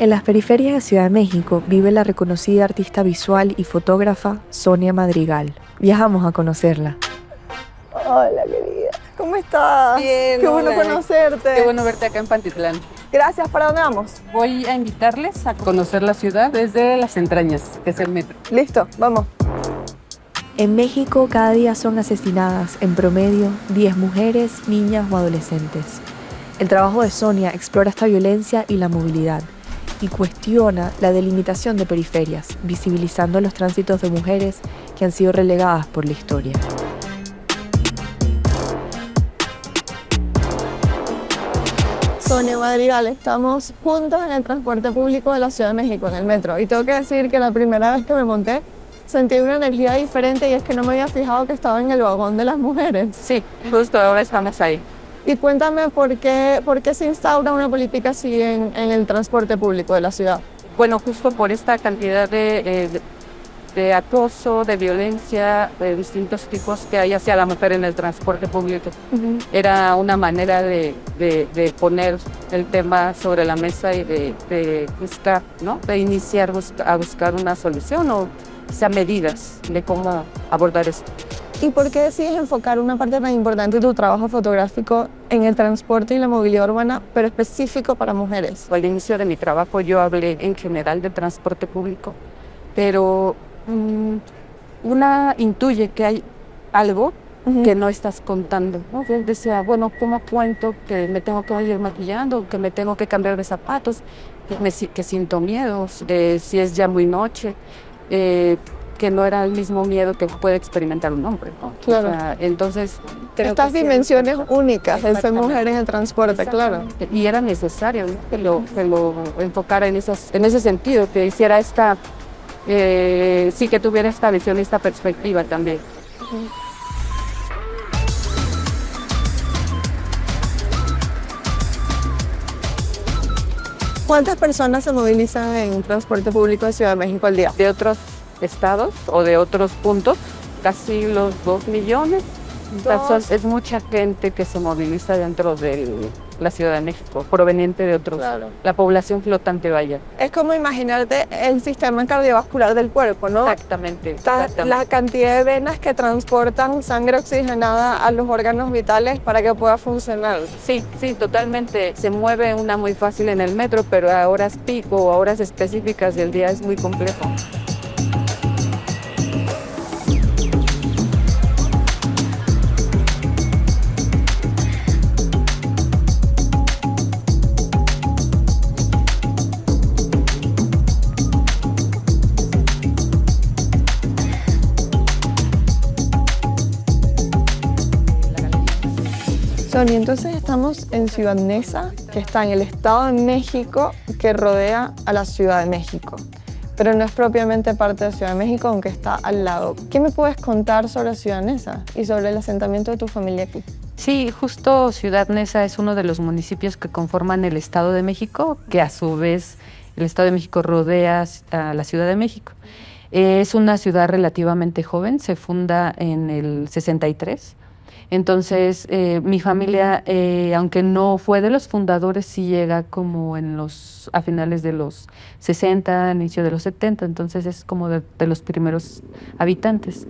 En las periferias de Ciudad de México vive la reconocida artista visual y fotógrafa Sonia Madrigal. Viajamos a conocerla. Hola, querida. ¿Cómo estás? Bien, Qué bueno hola. conocerte. Qué bueno verte acá en Pantitlán. Gracias. ¿Para dónde vamos? Voy a invitarles a conocer la ciudad desde las entrañas, que es el metro. Listo, vamos. En México cada día son asesinadas, en promedio, 10 mujeres, niñas o adolescentes. El trabajo de Sonia explora esta violencia y la movilidad, y cuestiona la delimitación de periferias, visibilizando los tránsitos de mujeres que han sido relegadas por la historia. Sonia Madrigal, estamos juntos en el transporte público de la Ciudad de México, en el metro. Y tengo que decir que la primera vez que me monté, sentí una energía diferente y es que no me había fijado que estaba en el vagón de las mujeres. Sí, justo ahora estamos ahí. Y cuéntame por qué se instaura una política así en el transporte público de la ciudad. Bueno, justo por esta cantidad de acoso, de violencia, de distintos tipos que hay hacia la mujer en el transporte público. Era una manera de poner el tema sobre la mesa y de buscar, ¿no? De iniciar a buscar una solución o quizá medidas de cómo abordar esto. ¿Y por qué decides enfocar una parte tan importante de tu trabajo fotográfico en el transporte y la movilidad urbana, pero específico para mujeres? Al inicio de mi trabajo yo hablé en general de transporte público, pero una intuye que hay algo que no estás contando, ¿no? Yo decía, bueno, ¿cómo cuento que me tengo que ir maquillando, que me tengo que cambiar de zapatos, que siento miedo, si es ya muy noche? Que no era el mismo miedo que puede experimentar un hombre, ¿no? Claro. O sea, entonces estas dimensiones únicas de ser mujer en el transporte, claro. Y era necesario, ¿no? que lo enfocara en ese sentido, que hiciera sí, que tuviera esta visión y esta perspectiva también. ¿Cuántas personas se movilizan en transporte público de Ciudad de México al día? De otros estados o de otros puntos, casi los 2 millones. Entonces, es mucha gente que se moviliza dentro de la Ciudad de México, proveniente de otros. Claro. La población flotante, vaya. Es como imaginarte el sistema cardiovascular del cuerpo, ¿no? Exactamente. La cantidad de venas que transportan sangre oxigenada a los órganos vitales para que pueda funcionar. Sí, totalmente. Se mueve una muy fácil en el metro, pero a horas pico o a horas específicas del día es muy complejo. Sonia, entonces estamos en Ciudad Neza, que está en el Estado de México, que rodea a la Ciudad de México, pero no es propiamente parte de Ciudad de México, aunque está al lado. ¿Qué me puedes contar sobre Ciudad Neza y sobre el asentamiento de tu familia aquí? Sí, justo Ciudad Neza es uno de los municipios que conforman el Estado de México, que a su vez el Estado de México rodea a la Ciudad de México. Es una ciudad relativamente joven, se funda en el 63. Entonces, mi familia, aunque no fue de los fundadores, sí llega como a finales de los 60, inicio de los 70, entonces es como de los primeros habitantes.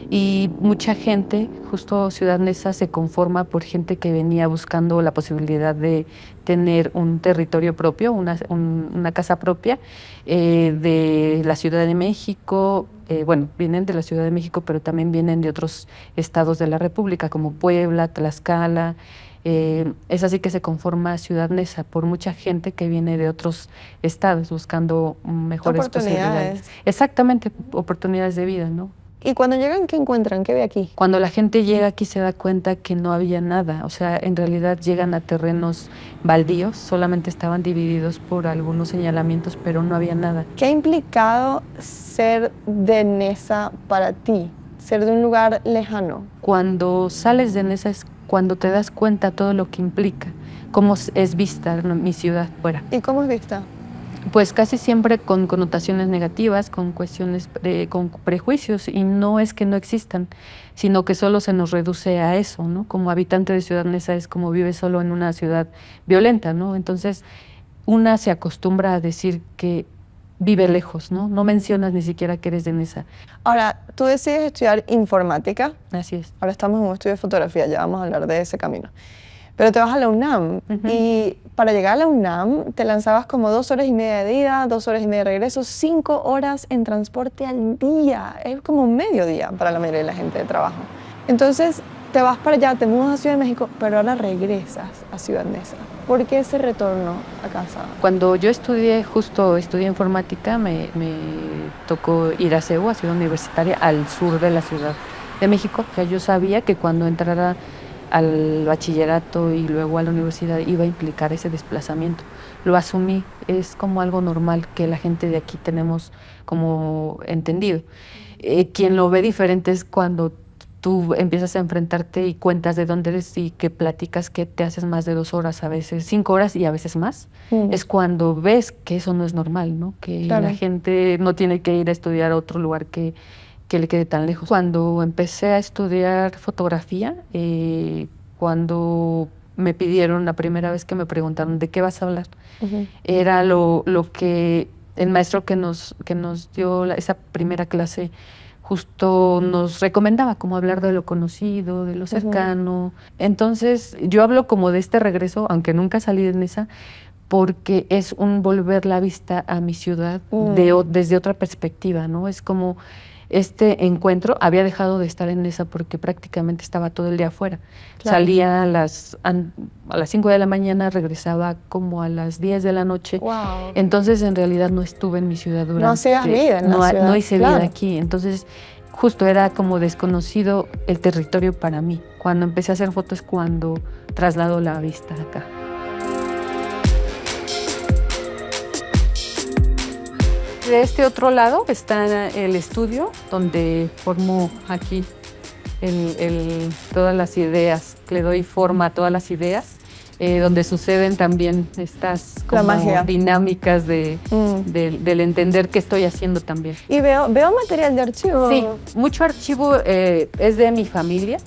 Y mucha gente, justo Ciudad Neza se conforma por gente que venía buscando la posibilidad de tener un territorio propio, una casa propia de la Ciudad de México. Bueno, vienen de la Ciudad de México, pero también vienen de otros estados de la República, como Puebla, Tlaxcala. Es así que se conforma Ciudad Neza por mucha gente que viene de otros estados buscando mejores posibilidades. Exactamente, oportunidades de vida, ¿no? Y cuando llegan, ¿qué encuentran? ¿Qué ve aquí? Cuando la gente llega aquí se da cuenta que no había nada, o sea, en realidad llegan a terrenos baldíos, solamente estaban divididos por algunos señalamientos, pero no había nada. ¿Qué ha implicado ser de Neza para ti? Ser de un lugar lejano. Cuando sales de Neza es cuando te das cuenta todo lo que implica, cómo es vista mi ciudad fuera. ¿Y cómo es vista? Pues casi siempre con connotaciones negativas, con cuestiones, con prejuicios, y no es que no existan, sino que solo se nos reduce a eso, ¿no? Como habitante de Ciudad Neza es como vive solo en una ciudad violenta, ¿no? Entonces, una se acostumbra a decir que vive lejos, ¿no? No mencionas ni siquiera que eres de Nesa. Ahora, tú decides estudiar informática. Así es. Ahora estamos en un estudio de fotografía, ya vamos a hablar de ese camino. Pero te vas a la UNAM y para llegar a la UNAM te lanzabas como 2 horas y media de ida, 2 horas y media de regreso, 5 horas en transporte al día. Es como un mediodía para la mayoría de la gente de trabajo. Entonces te vas para allá, te mudas a Ciudad de México, pero ahora regresas a Ciudad Neza. ¿Por qué ese retorno a casa? Cuando yo estudié informática, me tocó ir a CEU, a Ciudad Universitaria, al sur de la Ciudad de México. O sea, yo sabía que cuando entrara al bachillerato y luego a la universidad iba a implicar ese desplazamiento. Lo asumí, es como algo normal que la gente de aquí tenemos como entendido. Quien lo ve diferente es cuando tú empiezas a enfrentarte y cuentas de dónde eres y que platicas que te haces más de 2 horas, a veces 5 horas y a veces más. Es cuando ves que eso no es normal, ¿no? Que claro, la gente no tiene que ir a estudiar a otro lugar que le quede tan lejos. Cuando empecé a estudiar fotografía, cuando me pidieron la primera vez que me preguntaron ¿de qué vas a hablar? Era lo que el maestro que nos dio esa primera clase justo nos recomendaba, como hablar de lo conocido, de lo cercano. Entonces yo hablo como de este regreso, aunque nunca salí de esa, porque es un volver la vista a mi ciudad desde otra perspectiva, ¿no? Es como este encuentro, había dejado de estar en esa porque prácticamente estaba todo el día afuera. Claro. Salía a las 5 de la mañana, regresaba como a las 10 de la noche. Wow. Entonces, en realidad, no estuve en mi ciudad durante... No hacías vida en la ciudad. No hice vida aquí. Entonces, justo era como desconocido el territorio para mí. Cuando empecé a hacer fotos, cuando traslado la vista acá. De este otro lado está el estudio, donde formo aquí todas las ideas, le doy forma a todas las ideas, donde suceden también estas como dinámicas del entender qué estoy haciendo también. Y veo material de archivo. Sí, mucho archivo es de mi familia.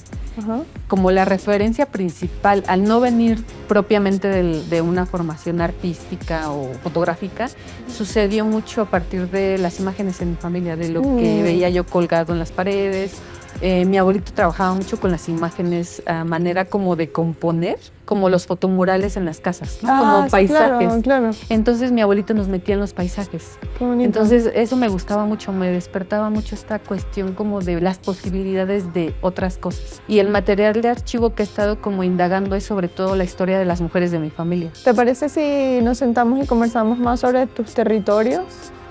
Como la referencia principal, al no venir propiamente de una formación artística o fotográfica, sucedió mucho a partir de las imágenes en mi familia, de lo que veía yo colgado en las paredes. Mi abuelito trabajaba mucho con las imágenes a manera como de componer, como los fotomurales en las casas, ¿no? Como paisajes. Claro, claro. Entonces mi abuelito nos metía en los paisajes. Qué bonito. Entonces eso me gustaba mucho, me despertaba mucho esta cuestión como de las posibilidades de otras cosas. Y el material de archivo que he estado como indagando es sobre todo la historia de las mujeres de mi familia. ¿Te parece si nos sentamos y conversamos más sobre tus territorios?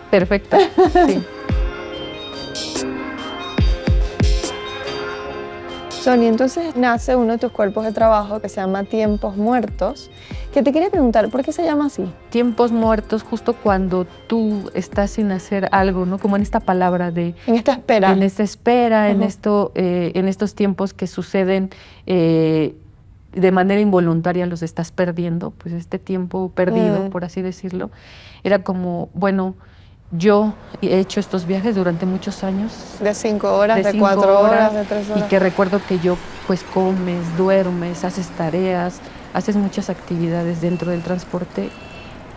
Perfecto, sí. Sonia, entonces nace uno de tus cuerpos de trabajo que se llama Tiempos Muertos, que te quería preguntar, ¿por qué se llama así? Tiempos muertos, justo cuando tú estás sin hacer algo, ¿no? Como en esta palabra de... En esta espera. En esta espera, en estos tiempos que suceden de manera involuntaria, los estás perdiendo, pues este tiempo perdido, por así decirlo, era como, bueno... Yo he hecho estos viajes durante muchos años. De 5 horas, de 4 horas, de 3 horas. Y que recuerdo que yo, pues, comes, duermes, haces tareas, haces muchas actividades dentro del transporte.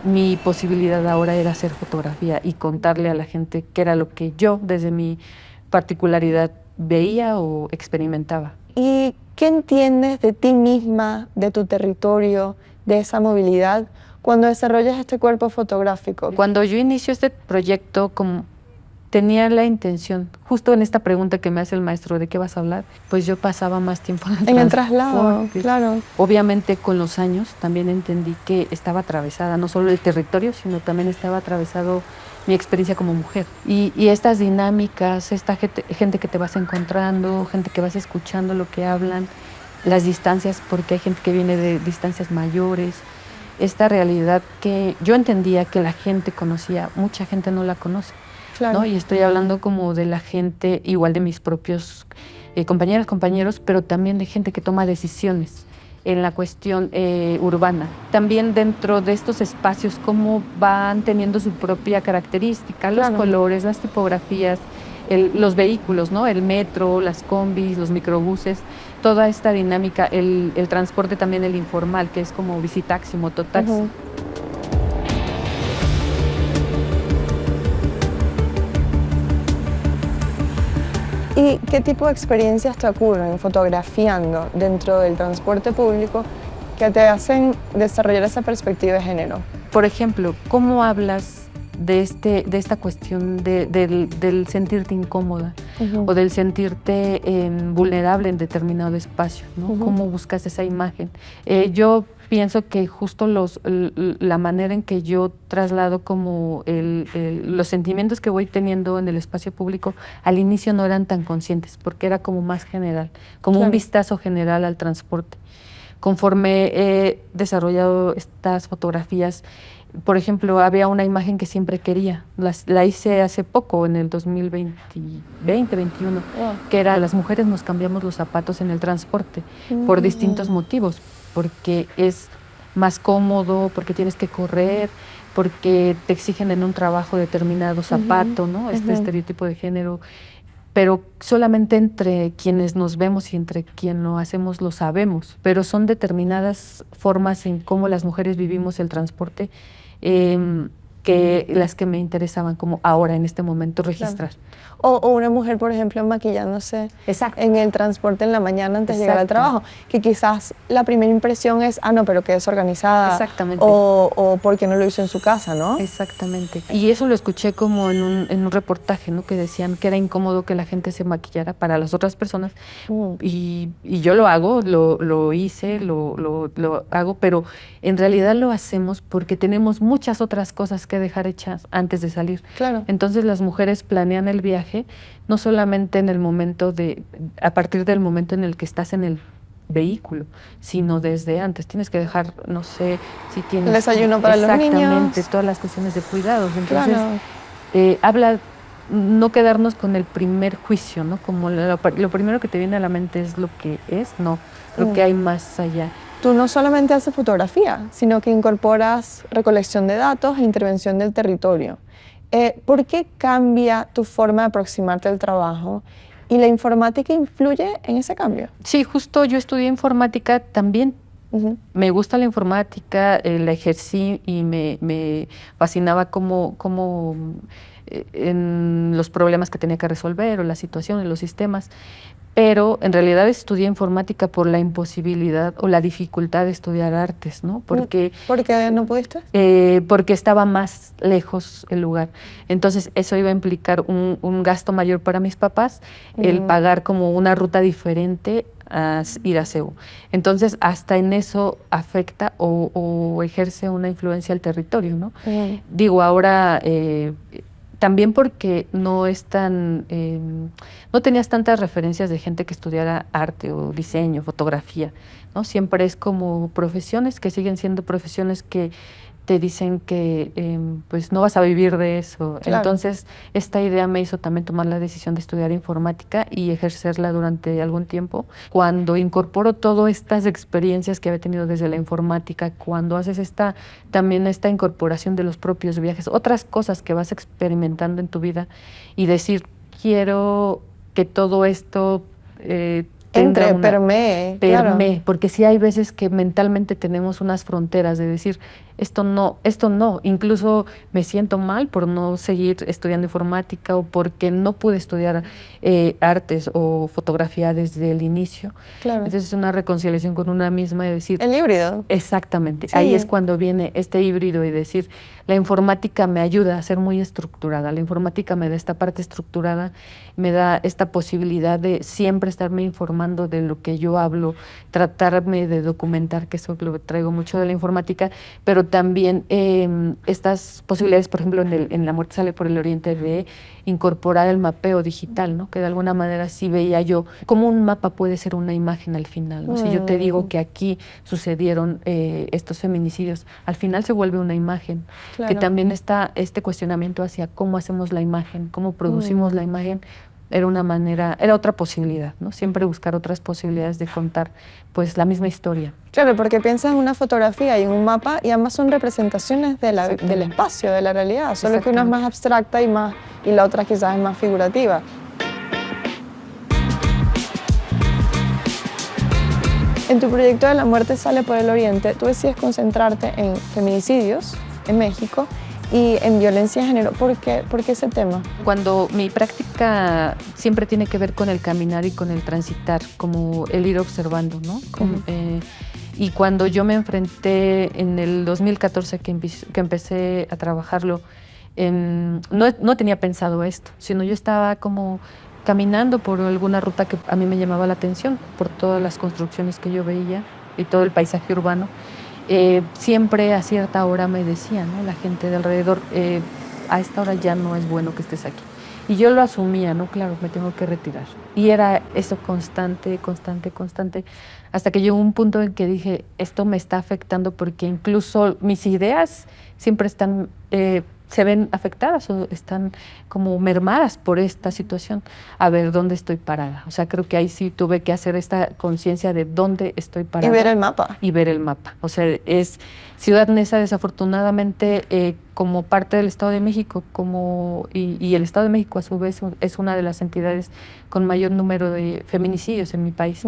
Mi posibilidad ahora era hacer fotografía y contarle a la gente qué era lo que yo, desde mi particularidad, veía o experimentaba. ¿Y qué entiendes de ti misma, de tu territorio, de esa movilidad, cuando desarrollas este cuerpo fotográfico? Cuando yo inicio este proyecto, como tenía la intención, justo en esta pregunta que me hace el maestro, ¿de qué vas a hablar? Pues yo pasaba más tiempo en el traslado, claro. Obviamente con los años también entendí que estaba atravesada, no solo el territorio, sino también estaba atravesado mi experiencia como mujer. Y estas dinámicas, esta gente que te vas encontrando, gente que vas escuchando lo que hablan, las distancias, porque hay gente que viene de distancias mayores, esta realidad que yo entendía que la gente conocía, mucha gente no la conoce, claro, ¿no? Y estoy hablando como de la gente, igual de mis propios compañeros, pero también de gente que toma decisiones en la cuestión urbana. También dentro de estos espacios, cómo van teniendo su propia característica, los colores, las tipografías, los vehículos, ¿no? El metro, las combis, los microbuses, toda esta dinámica, el transporte también, el informal, que es como visitaxi, mototaxi. ¿Y qué tipo de experiencias te ocurren fotografiando dentro del transporte público que te hacen desarrollar esa perspectiva de género? Por ejemplo, ¿cómo hablas de esta cuestión del sentirte incómoda o del sentirte vulnerable en determinado espacio, ¿no? ¿Cómo buscas esa imagen? Yo pienso que justo la manera en que yo traslado como los sentimientos que voy teniendo en el espacio público al inicio no eran tan conscientes, porque era como más general, como un vistazo general al transporte. Conforme he desarrollado estas fotografías, por ejemplo, había una imagen que siempre quería, la hice hace poco, en el 2021, que era: las mujeres nos cambiamos los zapatos en el transporte por distintos motivos, porque es más cómodo, porque tienes que correr, porque te exigen en un trabajo determinado zapato, ¿no? Este estereotipo de género. Pero solamente entre quienes nos vemos y entre quien lo hacemos lo sabemos, pero son determinadas formas en cómo las mujeres vivimos el transporte que las que me interesaban como ahora, en este momento, registrar. O una mujer, por ejemplo, maquillándose en el transporte en la mañana antes de llegar al trabajo, que quizás la primera impresión es, no, pero que desorganizada. Exactamente. O porque no lo hizo en su casa, ¿no? Exactamente. Y eso lo escuché como en un reportaje, ¿no? Que decían que era incómodo que la gente se maquillara para las otras personas. Y yo lo hago, lo hice, lo hago, pero en realidad lo hacemos porque tenemos muchas otras cosas que dejar hechas antes de salir. Claro. Entonces las mujeres planean el viaje no solamente en el momento a partir del momento en el que estás en el vehículo, sino desde antes. Tienes que dejar, no sé, si tienes... El desayuno para los niños. Exactamente, todas las cuestiones de cuidados. Entonces, habla, no quedarnos con el primer juicio, ¿no? Como lo primero que te viene a la mente es lo que es, no, lo que hay más allá. Tú no solamente haces fotografía, sino que incorporas recolección de datos e intervención del territorio. ¿Por qué cambia tu forma de aproximarte al trabajo y la informática influye en ese cambio? Sí, justo yo estudié informática también. Me gusta la informática, la ejercí y me fascinaba cómo en los problemas que tenía que resolver o la situación en los sistemas. Pero en realidad estudié informática por la imposibilidad o la dificultad de estudiar artes, ¿no? ¿Por qué no pudiste? Porque estaba más lejos el lugar. Entonces eso iba a implicar un gasto mayor para mis papás, el pagar como una ruta diferente a ir a CEU. Entonces hasta en eso afecta o ejerce una influencia al territorio, ¿no? Digo, ahora... también porque no tenías tantas referencias de gente que estudiara arte o diseño, fotografía, ¿no? Siempre es como profesiones que siguen siendo profesiones que te dicen que pues no vas a vivir de eso. Claro. Entonces, esta idea me hizo también tomar la decisión de estudiar informática y ejercerla durante algún tiempo. Cuando incorporo todas estas experiencias que había tenido desde la informática, cuando haces también esta incorporación de los propios viajes, otras cosas que vas experimentando en tu vida y decir, quiero que todo esto permee, claro. Porque sí hay veces que mentalmente tenemos unas fronteras de decir, esto no, incluso me siento mal por no seguir estudiando informática o porque no pude estudiar artes o fotografía desde el inicio. Claro. Entonces es una reconciliación con una misma de decir... El híbrido. Exactamente. Sí. Ahí es cuando viene este híbrido y decir, la informática me ayuda a ser muy estructurada, la informática me da esta parte estructurada, me da esta posibilidad de siempre estarme informando de lo que yo hablo, tratarme de documentar, que eso lo traigo mucho de la informática, pero también estas posibilidades, por ejemplo, en La muerte sale por el oriente, de incorporar el mapeo digital, ¿no? Que de alguna manera sí veía yo cómo un mapa puede ser una imagen al final, ¿no? Si yo te digo que aquí sucedieron estos feminicidios, al final se vuelve una imagen. Claro. Que también está este cuestionamiento hacia cómo hacemos la imagen, cómo producimos la imagen. Era otra posibilidad, ¿no? Siempre buscar otras posibilidades de contar pues la misma historia. Claro, porque piensas en una fotografía y en un mapa y ambas son representaciones del espacio, de la realidad, solo que una es más abstracta y la otra quizás es más figurativa. En tu proyecto de La muerte sale por el oriente, tú decides concentrarte en feminicidios en México Y en violencia de género, por qué ese tema? Cuando mi práctica siempre tiene que ver con el caminar y con el transitar, como el ir observando, ¿no? Y cuando yo me enfrenté en el 2014 que empecé a trabajarlo, no tenía pensado esto, sino yo estaba como caminando por alguna ruta que a mí me llamaba la atención, por todas las construcciones que yo veía y todo el paisaje urbano. Siempre a cierta hora me decían, ¿no?, la gente de alrededor, a esta hora ya no es bueno que estés aquí. Y yo lo asumía, ¿no? Claro, me tengo que retirar. Y era eso constante, hasta que llegó un punto en que dije, esto me está afectando porque incluso mis ideas siempre están, se ven afectadas o están como mermadas por esta situación. A ver, ¿dónde estoy parada? O sea, creo que ahí sí tuve que hacer esta conciencia de dónde estoy parada. Y ver el mapa. Y ver el mapa. O sea, es Ciudad Neza, desafortunadamente, como parte del Estado de México, y el Estado de México a su vez es una de las entidades con mayor número de feminicidios en mi país.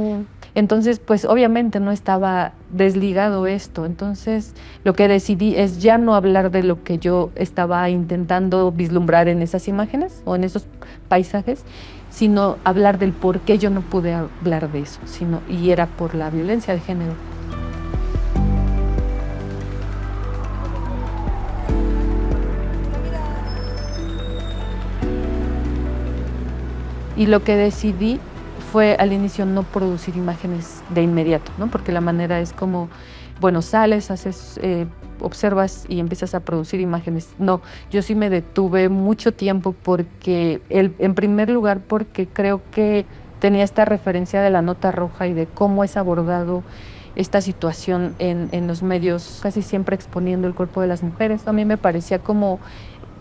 Entonces, pues obviamente no estaba desligado esto. Entonces, lo que decidí es ya no hablar de lo que yo estaba intentando vislumbrar en esas imágenes o en esos paisajes, sino hablar del por qué yo no pude hablar de eso, y era por la violencia de género. Y lo que decidí fue al inicio no producir imágenes de inmediato, ¿no? Porque la manera es como, bueno, sales, haces, observas y empiezas a producir imágenes. No, yo sí me detuve mucho tiempo porque, en primer lugar, porque creo que tenía esta referencia de la nota roja y de cómo es abordado esta situación en los medios, casi siempre exponiendo el cuerpo de las mujeres. A mí me parecía como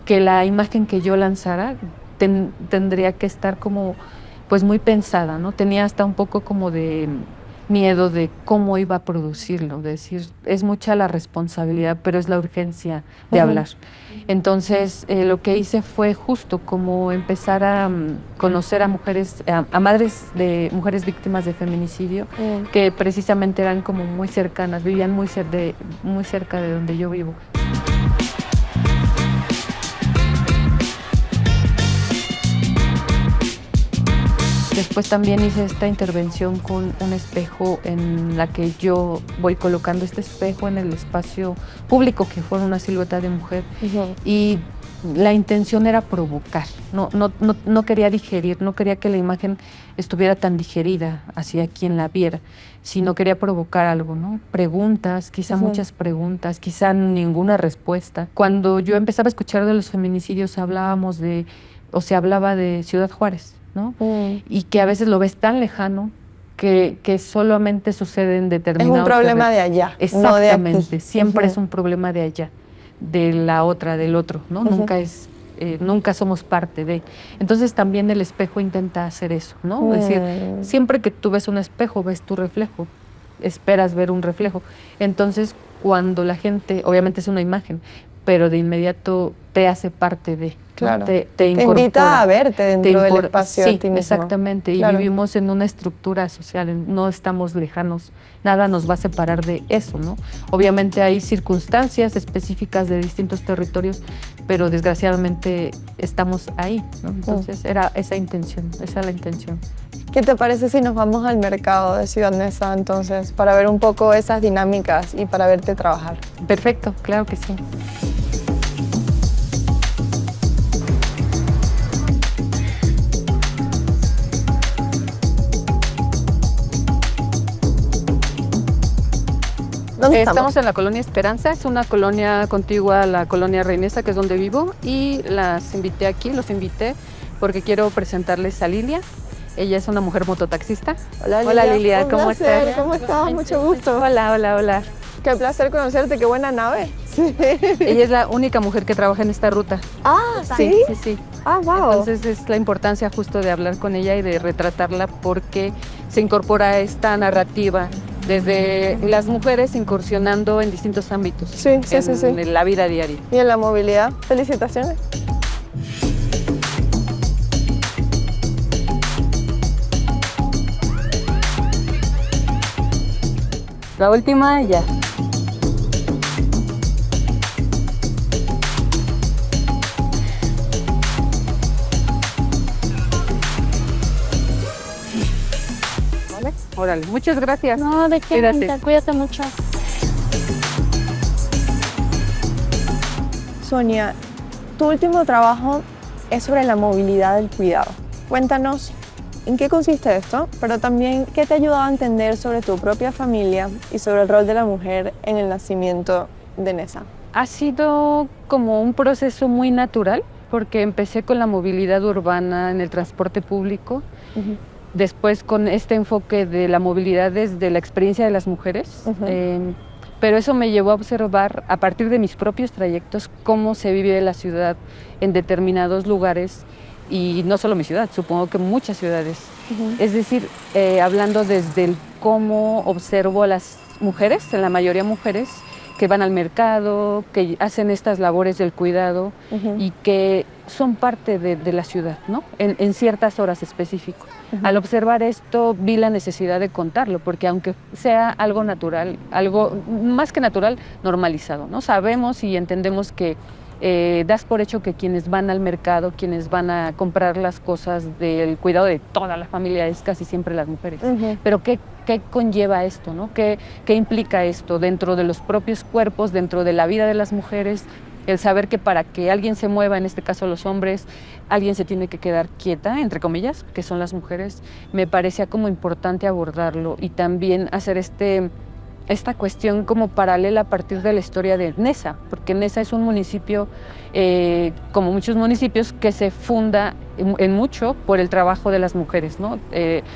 que la imagen que yo lanzara tendría que estar como pues muy pensada, ¿no? Tenía hasta un poco como de miedo de cómo iba a producirlo, de decir, es mucha la responsabilidad, pero es la urgencia de hablar. Entonces, lo que hice fue justo como empezar a conocer a mujeres, a madres de mujeres víctimas de feminicidio, que precisamente eran como muy cercanas, vivían muy cerca de donde yo vivo. Después también hice esta intervención con un espejo en la que yo voy colocando este espejo en el espacio público, que fue una silueta de mujer. Y la intención era provocar, no quería digerir, no quería que la imagen estuviera tan digerida hacia quien la viera, sino quería provocar algo, ¿no? Preguntas, quizá muchas preguntas, quizá ninguna respuesta. Cuando yo empezaba a escuchar de los feminicidios se hablaba de Ciudad Juárez, ¿no? Y que a veces lo ves tan lejano que solamente sucede en determinados... Es un problema de allá, exactamente, no de aquí. Siempre es un problema de allá, de la otra, del otro, ¿no? Nunca somos parte de... Entonces también el espejo intenta hacer eso, ¿no? Es decir, siempre que tú ves un espejo, ves tu reflejo, esperas ver un reflejo. Entonces, cuando la gente, obviamente es una imagen, pero de inmediato te hace parte de... Claro. Te invita a verte dentro del espacio sí, de ti mismo. Exactamente. Claro. Y vivimos en una estructura social, no estamos lejanos, nada nos va a separar de eso, ¿no? Obviamente hay circunstancias específicas de distintos territorios, pero desgraciadamente estamos ahí, ¿no? Entonces era esa la intención. ¿Qué te parece si nos vamos al mercado de Ciudad Neza entonces, para ver un poco esas dinámicas y para verte trabajar? Perfecto, claro que sí. ¿Dónde estamos? En la colonia Esperanza, es una colonia contigua a la colonia Reinesa, que es donde vivo, y los invité porque quiero presentarles a Lilia. Ella es una mujer mototaxista. Hola Lilia, ¿cómo estás? ¿Cómo estás? Mucho gusto. Hola. Qué placer conocerte, qué buena nave. Sí. Ella es la única mujer que trabaja en esta ruta. Ah, ¿sí? Sí. Ah, wow. Entonces es la importancia justo de hablar con ella y de retratarla, porque se incorpora esta narrativa desde las mujeres incursionando en distintos ámbitos. En la vida diaria. Y en la movilidad. Felicitaciones. La última ya. Órale, muchas gracias. No, de qué, Cuídate. Anita, cuídate mucho. Sonia, tu último trabajo es sobre la movilidad del cuidado. Cuéntanos en qué consiste esto, pero también qué te ha ayudado a entender sobre tu propia familia y sobre el rol de la mujer en el nacimiento de Nessa. Ha sido como un proceso muy natural, porque empecé con la movilidad urbana en el transporte público, después con este enfoque de la movilidad desde la experiencia de las mujeres, pero eso me llevó a observar a partir de mis propios trayectos cómo se vive la ciudad en determinados lugares, y no solo mi ciudad, supongo que muchas ciudades. Es decir, hablando desde el cómo observo a las mujeres, en la mayoría mujeres, que van al mercado, que hacen estas labores del cuidado y que son parte de la ciudad, ¿no? En ciertas horas específicas. Al observar esto, vi la necesidad de contarlo, porque aunque sea algo natural, algo más que natural, normalizado, ¿no? Sabemos y entendemos que das por hecho que quienes van al mercado, quienes van a comprar las cosas del cuidado de toda la familia es casi siempre las mujeres. Pero ¿qué conlleva esto, ¿no? ¿Qué implica esto dentro de los propios cuerpos, dentro de la vida de las mujeres? El saber que para que alguien se mueva, en este caso los hombres, alguien se tiene que quedar quieta, entre comillas, que son las mujeres, me parecía como importante abordarlo y también hacer esta cuestión como paralela a partir de la historia de Nessa, porque Nessa es un municipio, como muchos municipios, que se funda en mucho por el trabajo de las mujeres, ¿no?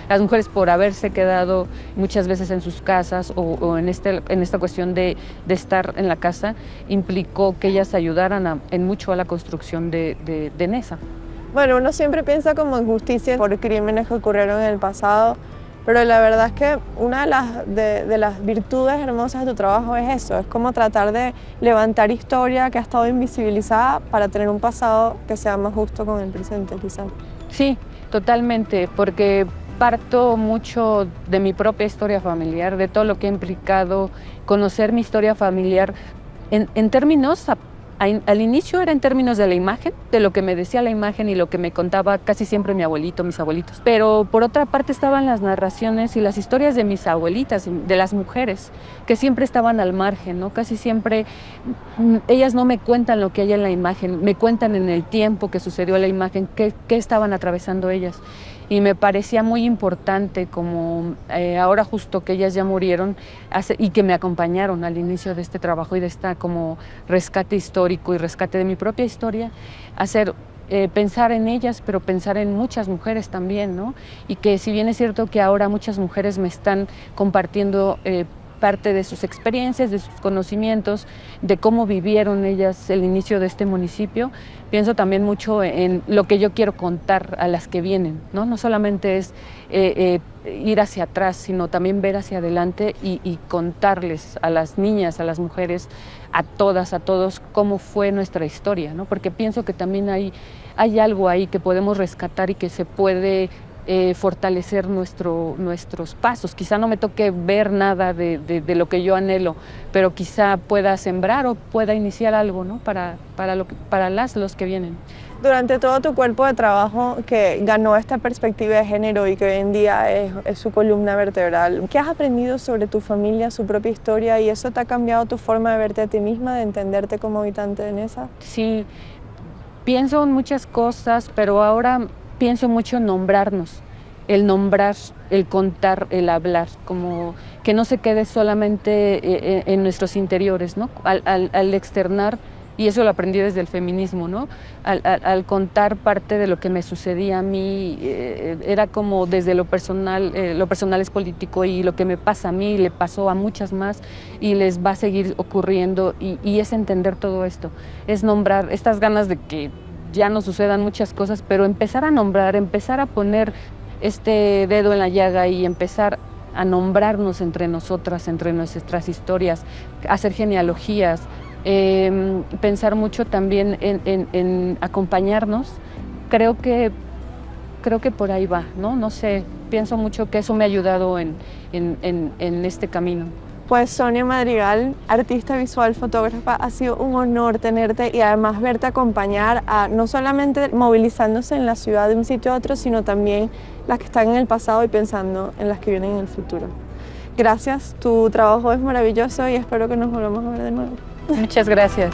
Las mujeres por haberse quedado muchas veces en sus casas o en esta cuestión de estar en la casa, implicó que ellas ayudaran en mucho a la construcción de Nessa. Bueno, uno siempre piensa como en justicia por crímenes que ocurrieron en el pasado, pero la verdad es que una de las virtudes hermosas de tu trabajo es eso, es como tratar de levantar historia que ha estado invisibilizada para tener un pasado que sea más justo con el presente, quizás. Sí, totalmente, porque parto mucho de mi propia historia familiar, de todo lo que ha implicado conocer mi historia familiar en términos... Al inicio era en términos de la imagen, de lo que me decía la imagen y lo que me contaba casi siempre mi abuelito, mis abuelitos. Pero por otra parte estaban las narraciones y las historias de mis abuelitas, de las mujeres, que siempre estaban al margen, ¿no? Casi siempre ellas no me cuentan lo que hay en la imagen, me cuentan en el tiempo que sucedió la imagen, qué estaban atravesando ellas. Y me parecía muy importante, como ahora justo que ellas ya murieron y que me acompañaron al inicio de este trabajo y de esta como rescate histórico y rescate de mi propia historia, pensar en ellas, pero pensar en muchas mujeres también, ¿no? Y que si bien es cierto que ahora muchas mujeres me están compartiendo parte de sus experiencias, de sus conocimientos, de cómo vivieron ellas el inicio de este municipio, pienso también mucho en lo que yo quiero contar a las que vienen, ¿no? No solamente es ir hacia atrás, sino también ver hacia adelante y contarles a las niñas, a las mujeres, a todas, a todos, cómo fue nuestra historia, ¿no? Porque pienso que también hay algo ahí que podemos rescatar y que se puede fortalecer nuestros pasos. Quizá no me toque ver nada de lo que yo anhelo, pero quizá pueda sembrar o pueda iniciar algo, ¿no? para los que vienen. Durante todo tu cuerpo de trabajo que ganó esta perspectiva de género y que hoy en día es su columna vertebral, ¿qué has aprendido sobre tu familia, su propia historia, y eso te ha cambiado tu forma de verte a ti misma, de entenderte como habitante de Nessa? Sí, pienso en muchas cosas, pero ahora pienso mucho en nombrarnos, el nombrar, el contar, el hablar, como que no se quede solamente en nuestros interiores, ¿no? Al externar, y eso lo aprendí desde el feminismo, ¿no? Al contar parte de lo que me sucedía a mí, era como desde lo personal es político y lo que me pasa a mí le pasó a muchas más y les va a seguir ocurriendo y es entender todo esto, es nombrar estas ganas de que ya no sucedan muchas cosas, pero empezar a nombrar, empezar a poner este dedo en la llaga y empezar a nombrarnos entre nosotras, entre nuestras historias, hacer genealogías, pensar mucho también en acompañarnos. Creo que por ahí va, ¿no? No sé, pienso mucho que eso me ha ayudado en este camino. Pues Sonia Madrigal, artista visual, fotógrafa, ha sido un honor tenerte y además verte acompañar a no solamente movilizándose en la ciudad de un sitio a otro, sino también las que están en el pasado y pensando en las que vienen en el futuro. Gracias, tu trabajo es maravilloso y espero que nos volvamos a ver de nuevo. Muchas gracias.